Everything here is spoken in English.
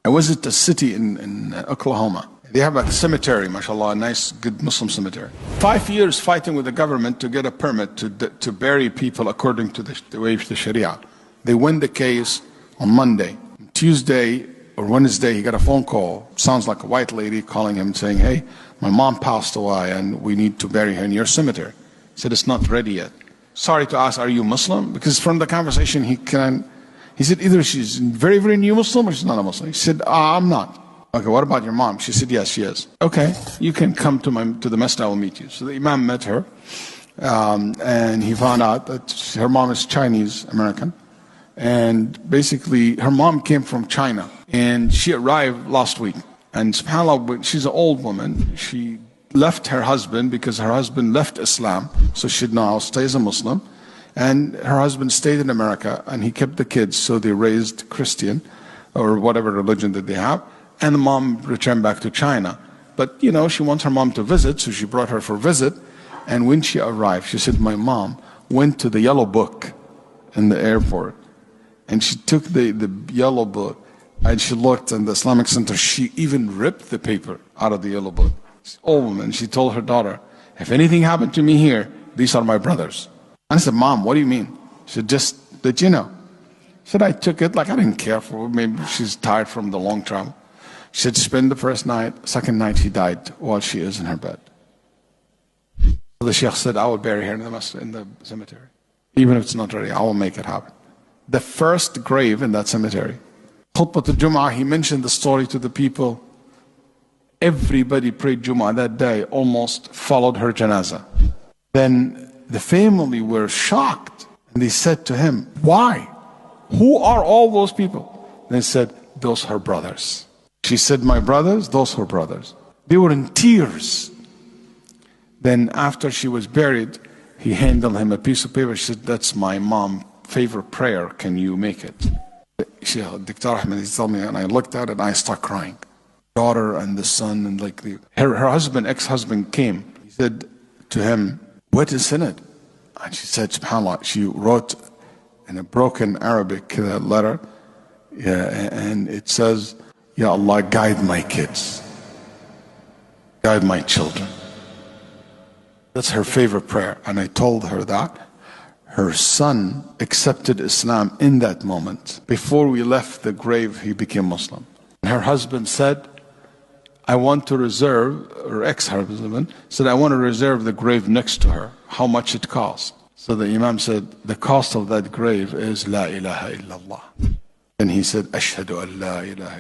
I visited a city in Oklahoma. They have a cemetery, mashallah, a nice, good Muslim cemetery. 5 years fighting with the government to get a permit to bury people according to the way of the Sharia. They win the case on Monday. Tuesday or Wednesday, he got a phone call. Sounds like a white lady calling him saying, hey, my mom passed away and we need to bury her in your cemetery. He said, it's not ready yet. Sorry to ask, are you Muslim? Because from the conversation, he said either she's very, very new Muslim or she's not a Muslim. He said, I'm not. Okay, what about your mom? She said, yes, she is. Okay, you can come to the masjid, I will meet you. So the Imam met her, and he found out that her mom is Chinese American. And basically, her mom came from China, and she arrived last week. And subhanAllah, she's an old woman. She left her husband because her husband left Islam, so she now stays a Muslim. And her husband stayed in America, and he kept the kids, so they raised Christian, or whatever religion that they have. And the mom returned back to China. But, you know, she wants her mom to visit, so she brought her for a visit. And when she arrived, she said, my mom went to the yellow book in the airport. And she took the yellow book, and she looked in the Islamic Center. She even ripped the paper out of the yellow book. She's an old woman. She told her daughter, if anything happened to me here, these are my brothers. And I said, Mom, what do you mean? She said, just that you know. She said, I took it like I didn't care for her. Maybe she's tired from the long travel. She said, spend the first night, second night she died while she is in her bed. So the Sheikh said, I will bury her in the cemetery. Even if it's not ready, I will make it happen. The first grave in that cemetery, Khutbah al-Jum'ah, he mentioned the story to the people. Everybody prayed Jum'ah that day, almost followed her janazah. Then the family were shocked, and they said to him, why? Who are all those people? And they said, those are her brothers. She said, my brothers, those were brothers. They were in tears. Then after she was buried, he handed him a piece of paper. She said, that's my mom's favorite prayer. Can you make it? Dr. Ahmed, he told me, and I looked at it and I started crying. Daughter and the son, and like her husband, ex-husband came. He said to him, what is in it? And she said, subhanAllah, she wrote in a broken Arabic letter, and it says, Ya Allah, guide my kids, guide my children. That's her favorite prayer. And I told her that. Her son accepted Islam in that moment. Before we left the grave, he became Muslim. Her husband said, I want to reserve, or ex-husband said, I want to reserve the grave next to her. How much it costs? So the Imam said, the cost of that grave is La ilaha illallah. And he said, Ashhadu an la ilaha